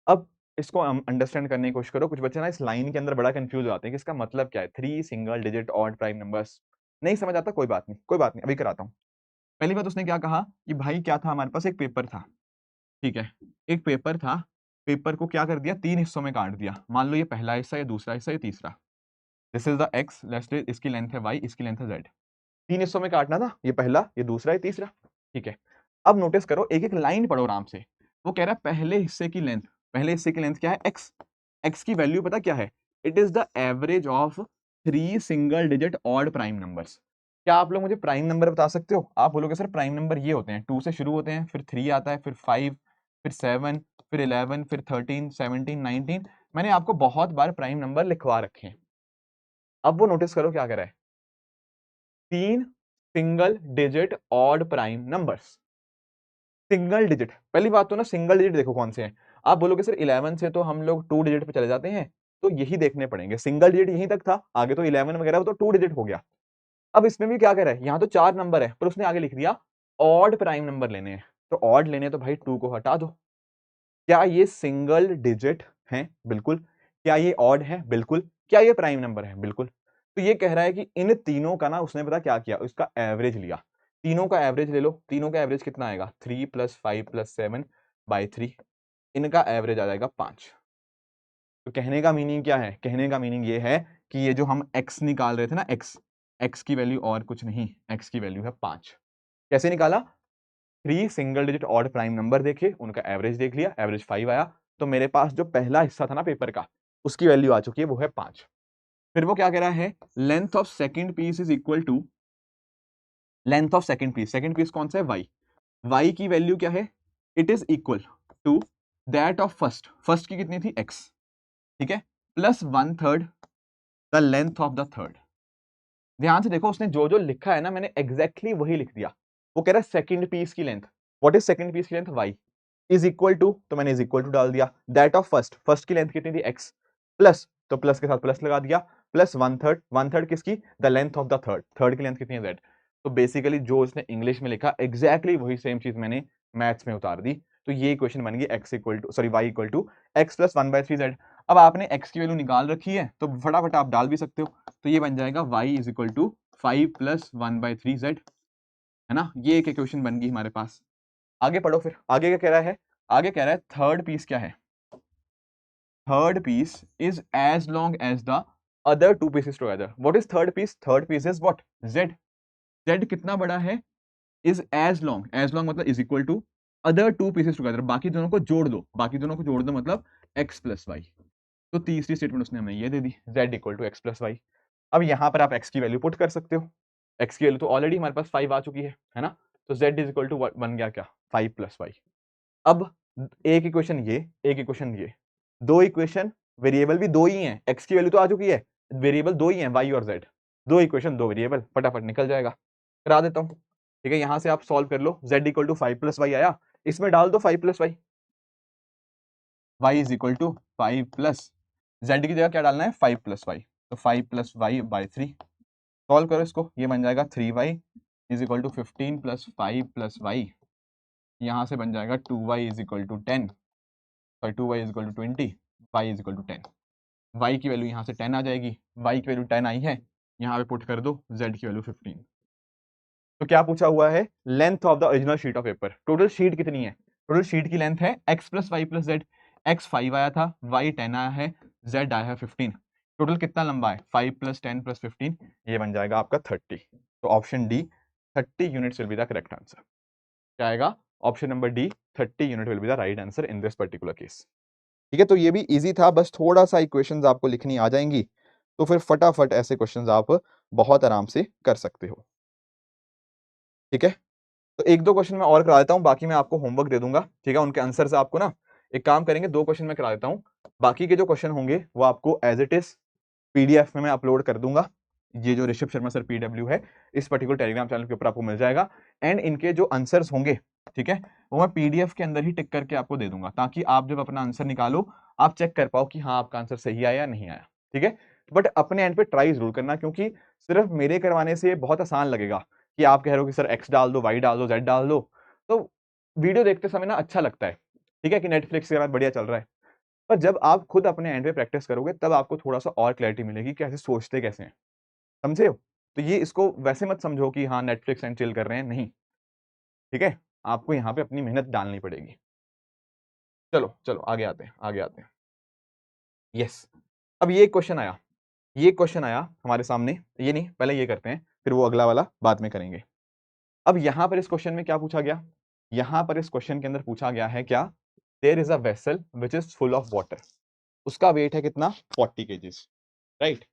अब इसको अंडरस्टैंड करने की कोशिश करो। कुछ बच्चे ना इस लाइन के अंदर बड़ा कंफ्यूज हो जाते हैं कि इसका मतलब क्या है, 3 single digit odd prime numbers, नहीं समझ आता, कोई बात नहीं कोई बात नहीं, अभी कराता हूँ। पहली बात उसने क्या कहा कि भाई क्या था, हमारे पास एक पेपर था, ठीक है, एक पेपर था, पेपर को क्या कर दिया 3 हिस्सों में काट दिया। मान लो ये पहला हिस्सा, ये दूसरा हिस्सा, ये तीसरा। This is the x, let's say इसकी लेंथ है y, इसकी लेंथ है z। 3 हिस्सों में काटना था, ये पहला, ये दूसरा, ये तीसरा। ठीक है, अब नोटिस करो, एक एक लाइन पढ़ो आराम से। वो कह रहा है पहले हिस्से की लेंथ, पहले हिस्से की लेंथ क्या है x, x की वैल्यू पता क्या है, it is the average of 3 single digit odd prime numbers. क्या आप लोग मुझे प्राइम नंबर बता सकते हो, आप बोलोगे सर प्राइम नंबर ये होते हैं, 2 से शुरू होते हैं, फिर 3 आता है, फिर 5, फिर 7, फिर 11, फिर 13, 17, 19। मैंने आपको बहुत बार प्राइम नंबर लिखवा रखे हैं। अब वो नोटिस करो क्या कर रहा है, 3 single digit odd prime numbers. Single digit, पहली बात तो ना सिंगल डिजिट देखो कौन से हैं। आप बोलोगे सर 11 से तो हम लोग 2 डिजिट पे चले जाते हैं, तो यही देखने पड़ेंगे, सिंगल डिजिट यहीं तक था, आगे तो 11 वगैरह वो तो 2 डिजिट हो गया। अब इसमें भी क्या कर रहा है, यहाँ तो 4 नंबर है, पर उसने आगे लिख दिया ऑड प्राइम नंबर लेने हैं, तो ऑड लेने तो भाई 2 को हटा दो। क्या ये सिंगल डिजिट हैं, बिल्कुल। क्या ये ऑड है, बिल्कुल। क्या ये प्राइम नंबर है, बिल्कुल। तो ये कह रहा है कि इन तीनों का ना उसने पता क्या किया, उसका एवरेज लिया। तीनों का एवरेज ले लो, तीनों का एवरेज कितना आएगा 3 + 5 + 7/3, इनका एवरेज आ जाएगा 5। तो कहने का मीनिंग क्या है, कहने का मीनिंग ये है कि ये जो हम x निकाल रहे थे ना, x की वैल्यू और कुछ नहीं, x की वैल्यू है 5। कैसे निकाला, 3 single digit odd prime number देखे, उनका एवरेज देख लिया, एवरेज 5 आया, तो मेरे पास जो पहला हिस्सा था ना पेपर का, उसकी वैल्यू आ चुकी है, वो है 5। फिर वो क्या कह रहा है, length of second piece is equal to length of second piece कौन सा है, y की वैल्यू क्या है, it is equal to that of first की कितनी थी x, ठीक है, plus 1/3 the length of the third. ध्यान से देखो, उसने जो जो लिखा है ना, मैंने एग्जैक्टली वही लिख दिया। वो कह रहा है सेकंड पीस की length, what is second piece की length, y is equal to, तो मैंने इज इक्वल टू डाल दिया, दैट ऑफ फर्स्ट की लेंथ कितनी थी x, प्लस, तो प्लस के साथ प्लस लगा दिया, प्लस 1/3 किसकी, the length of the third की लेंथ कितनी है, z। तो बेसिकली जो इसने इंग्लिश में लिखा एग्जैक्टली वही सेम चीज मैंने मैथ्स में उतार दी। तो ये इक्वेशन बन गई y equal to x + 1/3z। अब आपने x की वैल्यू निकाल रखी है, तो फटाफट आप डाल भी सकते हो, तो ये बन जाएगा y is equal to 5 + 1/3z, है ना। ये एक इक्वेशन बन गई हमारे पास। आगे पढ़ो, फिर आगे क्या कह रहा है, आगे कह रहा है थर्ड पीस क्या है, third piece is as long as the other two pieces together. What is third piece is what, z कितना बड़ा है, इज एज लॉन्ग मतलब is equal to other two pieces together, बाकी दोनों को जोड़ दो, मतलब x + y। तो तीसरी स्टेटमेंट उसने हमें ये दे दी, z equal to x + y। अब यहाँ पर आप x की वैल्यू पुट कर सकते हो, x की वैल्यू तो ऑलरेडी हमारे पास 5 आ चुकी है ना, तो z इज इक्वल टू बन गया क्या, 5 + y। अब एक इक्वेशन ये, एक इक्वेशन ये, दो इक्वेशन, वेरिएबल भी दो ही हैं, x की वैल्यू तो आ चुकी है, वेरिएबल दो ही हैं y और z, दो इक्वेशन दो वेरिएबल, फटाफट निकल जाएगा। करा देता हूँ, ठीक है, यहां से आप सॉल्व कर लो, z इक्वल टू 5 + y आया, इसमें डाल दो 5 + y, y is equal to 5 plus z की जगह क्या डालना है 5 + y, तो 5 + y/3। सॉल्व करो इसको, ये बन जाएगा 3y is equal to 15 + 5 + y, यहाँ से बन जाएगा 2y is equal to 10, sorry 2y is equal to 20, y is equal to 10। y की वैल्यू यहाँ से 10 आ जाएगी, y की वैल्यू 10 आई है, यहाँ पे पुट कर दो z की वैल्यू 15। तो क्या पूछा हुआ है, length of the original sheet of paper, total sheet कितनी है, टोटल शीट की लेंथ है x + y + z, x 5 आया था, y 10 आया है, z आया है 15, टोटल कितना लंबा है 5 + 10 + 15, ये बन जाएगा आपका 30। तो option D 30 units will be the correct answer. क्या आएगा, option number D 30 unit will be the right answer in this particular case. ठीक है, तो ये भी इजी था, बस थोड़ा सा इक्वेशंस आपको लिखनी आ जाएंगी, तो फिर फटाफट ऐसे क्वेश्चंस आप बहुत आराम से कर सकते हो। ठीक है, तो एक दो क्वेश्चन मैं और करा देता हूँ, बाकी मैं आपको होमवर्क दे दूंगा, ठीक है, उनके आंसर से आपको ना एक काम करेंगे, दो क्वेश्चन मैं करा देता हूँ, बाकी के जो क्वेश्चन होंगे वो आपको एज इट इज पीडीएफ में मैं अपलोड कर दूंगा। ये जो ऋषभ शर्मा सर पीडब्ल्यू है, इस पर्टिकुलर टेलीग्राम चैनल के ऊपर आपको मिल जाएगा, एंड इनके जो आंसर्स होंगे, ठीक है, वो मैं पीडीएफ के अंदर ही टिक करके आपको दे दूंगा, ताकि आप जब अपना आंसर निकालो आप चेक कर पाओ कि हाँ आपका आंसर सही आया या नहीं आया। ठीक है, बट अपने एंड पे ट्राई जरूर करना, क्योंकि सिर्फ मेरे करवाने से बहुत आसान लगेगा कि आप कह रहे हो कि सर एक्स डाल दो, वाई डाल दो, जेड डाल दो, तो वीडियो देखते समय ना अच्छा लगता है, ठीक है, कि नेटफ्लिक्स के बाद बढ़िया चल रहा है, पर जब आप खुद अपने एंड पे प्रैक्टिस करोगे तब आपको थोड़ा सा और क्लैरिटी मिलेगी कि ऐसे सोचते कैसे हैं, समझे हो। तो ये इसको वैसे मत समझो कि हाँ नेटफ्लिक्स एंड चिल कर रहे हैं, नहीं, ठीक है, आपको यहाँ पे अपनी मेहनत डालनी पड़ेगी। चलो चलो आगे आते हैं, आगे आते हैं। यस, अब ये क्वेश्चन आया, ये क्वेश्चन आया हमारे सामने, ये नहीं, पहले ये करते हैं, फिर वो अगला वाला बाद में करेंगे। अब यहां पर इस क्वेश्चन में क्या पूछा गया, यहां पर इस क्वेश्चन के अंदर पूछा गया है क्या, there is a vessel which is full of water, उसका वेट है कितना 40 केजीज, राइट।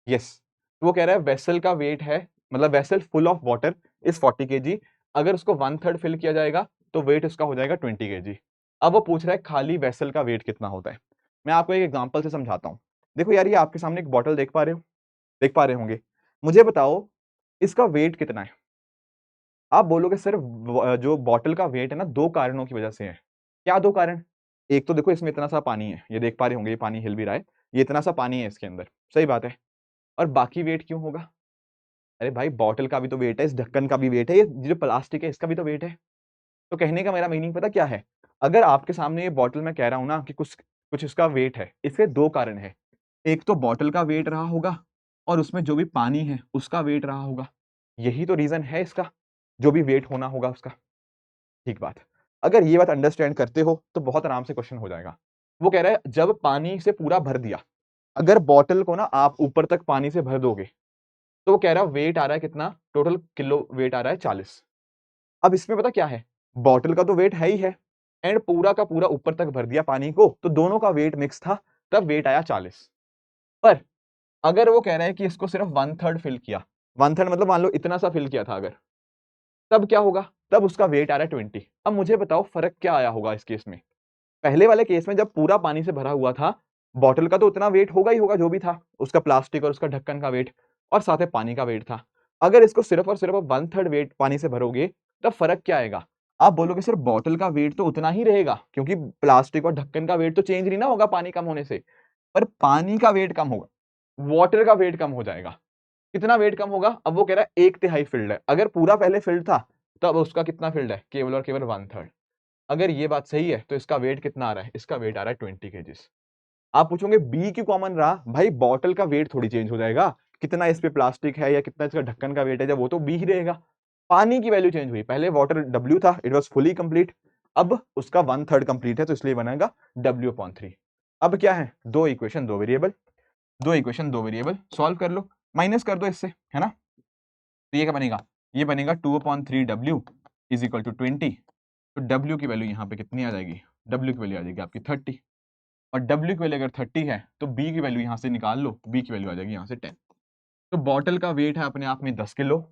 यस, तो वो कह रहा है वेसल का वेट है, मतलब vessel full of water is 40 KG, अगर उसको 1/3 फिल किया जाएगा तो वेट उसका हो जाएगा 20 केजी। अब वो पूछ रहा है खाली वेसल का वेट कितना होता है। मैं आपको एक एग्जांपल से समझाता हूँ। देखो यार, ये आपके सामने एक बॉटल देख पा रहे हो, देख पा रहे होंगे, मुझे बताओ इसका वेट कितना है। आप बोलोगे सर जो बॉटल का वेट है ना, दो कारणों की वजह से है। क्या दो कारण, एक तो देखो इसमें इतना सा पानी है, ये देख पा रहे होंगे, ये पानी हिल भी रहा है, ये इतना सा पानी है इसके अंदर, सही बात है, और बाकी वेट क्यों होगा, अरे भाई बॉटल का भी तो वेट है, इस ढक्कन का भी वेट है, ये जो प्लास्टिक है इसका भी तो वेट है। तो कहने का मेरा मीनिंग पता क्या है, अगर आपके सामने ये बॉटल मैं कह रहा हूं ना कि कुछ कुछ इसका वेट है। इसके दो कारण है, एक तो बॉटल का वेट रहा होगा और उसमें जो भी पानी है उसका वेट रहा होगा, यही तो रीजन है इसका, जो भी वेट होना होगा उसका। ठीक बात। अगर ये बात अंडरस्टैंड करते हो तो बहुत आराम से क्वेश्चन हो जाएगा। वो कह रहा है जब पानी से पूरा भर दिया, अगर बॉटल को ना आप ऊपर तक पानी से भर दोगे तो वो कह रहा है वेट आ रहा है कितना, टोटल किलो वेट आ रहा है 40। अब इसमें पता क्या है, बॉटल का तो वेट है ही है एंड पूरा का पूरा ऊपर तक भर दिया पानी को, तो दोनों का वेट मिक्स था, तब वेट आया 40। पर अगर वो कह रहा है कि इसको सिर्फ 1/3 फिल किया, 1/3 मतलब मान लो इतना सा फिल किया था अगर, तब क्या होगा, तब उसका वेट आ रहा है 20। अब मुझे बताओ फर्क क्या आया होगा इस केस में। पहले वाले केस में जब पूरा पानी से भरा हुआ था, बॉटल का तो उतना वेट होगा ही होगा जो भी था, उसका प्लास्टिक और उसका ढक्कन का वेट, और साथ में पानी का वेट था। अगर इसको सिर्फ और सिर्फ 1/3 वेट पानी से भरोगे, तब फर्क क्या आएगा, आप बोलोगे सिर्फ बॉटल का वेट तो उतना ही रहेगा, क्योंकि प्लास्टिक और ढक्कन का वेट तो चेंज नहीं ना होगा पानी कम होने से, पर पानी का वेट कम होगा, वाटर का वेट कम हो जाएगा। कितना वेट कम होगा, अब वो कह रहा है 1/3 फिल्ड है, अगर पूरा पहले फिल्ड था तो अब उसका कितना फिल्ड है, केवल और केवल 1/3। अगर ये बात सही है तो इसका वेट कितना आ रहा है, इसका वेट आ रहा है 20 केजीस। आप पूछोगे बी क्यों कॉमन रहा, भाई बॉटल का वेट थोड़ी चेंज हो जाएगा, कितना इस पे प्लास्टिक है या कितना इसका ढक्कन का वेट है, जब वो तो बी ही रहेगा। पानी की वैल्यू चेंज हुई, पहले वाटर डब्ल्यू था, इट वॉज फुली कंप्लीट, अब उसका 1/3 कंप्लीट है, तो इसलिए बनेगा W/3। अब क्या है, दो इक्वेशन दो वेरिएबल, दो इक्वेशन दो वेरिएबल, सॉल्व कर लो, माइनस कर दो इससे, है ना। तो ये क्या बनेगा, ये बनेगा 2/3W इज इक्वल टू 20। तो W की वैल्यू यहाँ पे कितनी आ जाएगी, W की वैल्यू आ जाएगी आपकी 30, और W की वैल्यू अगर 30 है तो B की वैल्यू यहाँ से निकाल लो, B की वैल्यू आ जाएगी यहाँ से 10। तो बॉटल का वेट है अपने आप में 10 किलो,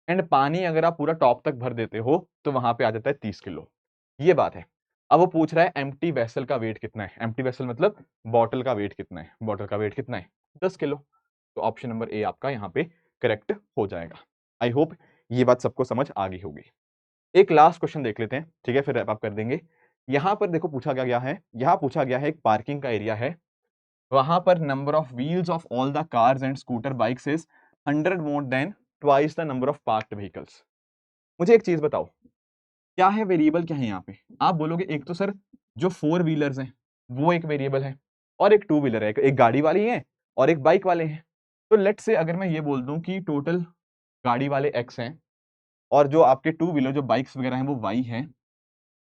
एंड पानी अगर आप पूरा टॉप तक भर देते हो तो वहां पे आ जाता है 30 किलो। ये बात है। अब वो पूछ रहा है एम्प्टी वेसल का वेट कितना है, एम्प्टी वेसल मतलब बॉटल का वेट कितना है, बॉटल का वेट कितना है 10 किलो। तो ऑप्शन नंबर ए आपका यहाँ पे करेक्ट हो जाएगा। आई होप ये बात सबको समझ आ गई होगी। एक लास्ट क्वेश्चन देख लेते हैं, ठीक है, फिर रैप अप कर देंगे। यहां पर देखो पूछा क्या गया है, यहां पूछा गया है एक पार्किंग का एरिया है, वहां पर number of wheels of all the cars and scooter bikes is 100 more than twice the number of parked vehicles. मुझे एक चीज बताओ, क्या है वेरिएबल, क्या है यहाँ पे। आप बोलोगे एक तो सर जो 4 व्हीलर्स हैं वो एक वेरिएबल है, और एक 2 व्हीलर है, एक गाड़ी वाली है और एक बाइक वाले हैं। तो लेट से अगर मैं ये बोल दूं कि टोटल गाड़ी वाले x हैं और जो आपके 2 व्हीलर जो बाइक्स वगैरह हैं वो y हैं,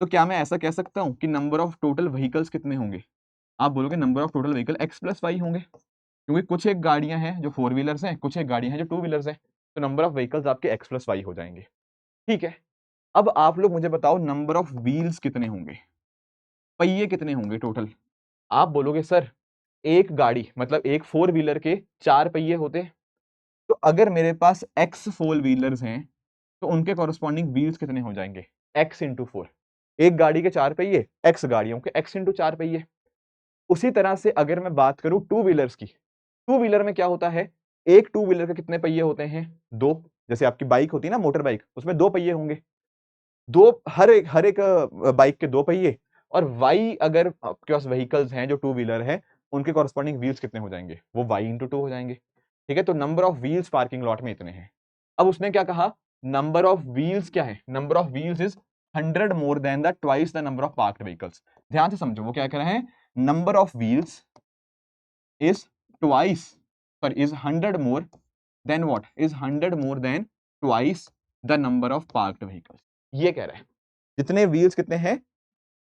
तो क्या मैं ऐसा कह सकता हूं कि नंबर ऑफ टोटल व्हीकल्स कितने होंगे। आप बोलोगे number of total vehicle x plus y होंगे, क्योंकि कुछ एक गाड़ियां हैं जो 4 व्हीलर्स हैं, कुछ एक गाड़ियां हैं जो 2 व्हीलर्स हैं, तो नंबर ऑफ व्हीकल्स आपके x प्लस वाई हो जाएंगे। ठीक है, अब आप लोग मुझे बताओ नंबर ऑफ व्हील्स कितने होंगे, पहिए कितने होंगे टोटल। आप बोलोगे सर एक गाड़ी मतलब एक 4 व्हीलर के 4 पहिए होते, तो अगर मेरे पास x 4 व्हीलर्स हैं तो उनके कॉरस्पॉन्डिंग व्हील्स कितने हो जाएंगे, x इंटू 4। एक गाड़ी के 4 पहिए, x गाड़ियों के x इंटू 4 पहिए। उसी तरह से अगर मैं बात करूं 2 व्हीलर्स की, 2 व्हीलर में क्या होता है, एक 2 व्हीलर के कितने पहिए होते हैं, 2। जैसे आपकी बाइक होती है ना मोटर बाइक, उसमें 2 पहिए होंगे, दो हर एक बाइक के 2 पहिए। और वाई अगर आपके पास व्हीकल्स हैं जो 2 व्हीलर है, उनके कॉरस्पॉन्डिंग व्हील्स कितने हो जाएंगे, वो वाई इंटू 2 हो जाएंगे। ठीक है, तो number of wheels parking lot में इतने हैं। अब उसने क्या कहा, नंबर ऑफ व्हील्स क्या है, number of wheels is 100 more than the twice the number of parked vehicles. ध्यान से समझो वो क्या कह रहे हैं, number of wheels is twice sorry is 100 more than what is 100 more than twice the number of parked vehicles। ये कह रहे हैं जितने व्हील्स कितने हैं,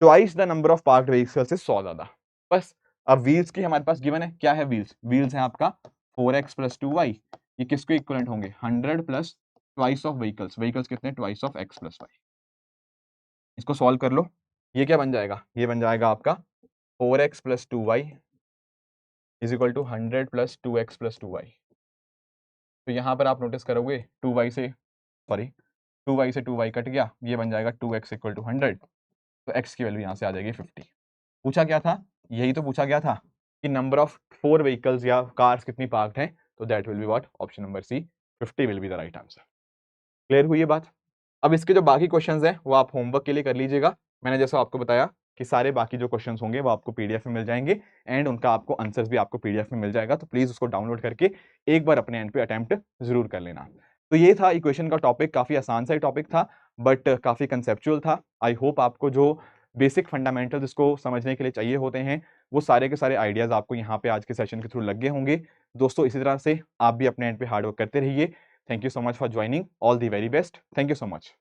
twice the number of parked vehicles से 100 ज्यादा। बस अब व्हील्स की हमारे पास गिवन है, क्या है व्हील्स, व्हील्स है आपका 4x प्लस 2y, ये किसके इक्विवेलेंट होंगे 100 plus twice of vehicles, vehicles कितने twice of x plus y। इसको सॉल्व कर लो, ये क्या बन जाएगा, ये बन जाएगा आपका 4x plus 2y is equal to 100 plus 2x plus 2y। तो यहाँ पर आप नोटिस करोगे 2y से 2y कट गया, ये बन जाएगा 2x इक्वल टू 100, तो x की वैल्यू यहाँ से आ जाएगी 50। पूछा क्या था, यही तो पूछा गया था कि नंबर ऑफ 4 व्हीकल्स या कार्स कितनी पार्क्ड हैं, तो that will be what, option number C 50 will be the right answer. Clear हुई ये बात। अब इसके जो बाकी क्वेश्चंस हैं वो आप होमवर्क के लिए कर लीजिएगा। मैंने जैसा आपको बताया कि सारे बाकी जो क्वेश्चंस होंगे वो आपको पीडीएफ में मिल जाएंगे, एंड उनका आपको आंसर्स भी आपको पीडीएफ में मिल जाएगा, तो प्लीज उसको डाउनलोड करके एक बार अपने एंड पे अटेम्प्ट जरूर कर लेना। तो ये था इक्वेशन का टॉपिक, काफी आसान सा ही टॉपिक था बट काफी कंसेप्चुअल था। आई होप आपको जो बेसिक फंडामेंटल्स इसको समझने के लिए चाहिए होते हैं, वो सारे के सारे आइडियाज़ आपको यहाँ पे आज के सेशन के थ्रू लग गए होंगे। दोस्तों इसी तरह से आप भी अपने एंड पे हार्ड वर्क करते रहिए। Thank you so much for joining. All the very best. Thank you so much.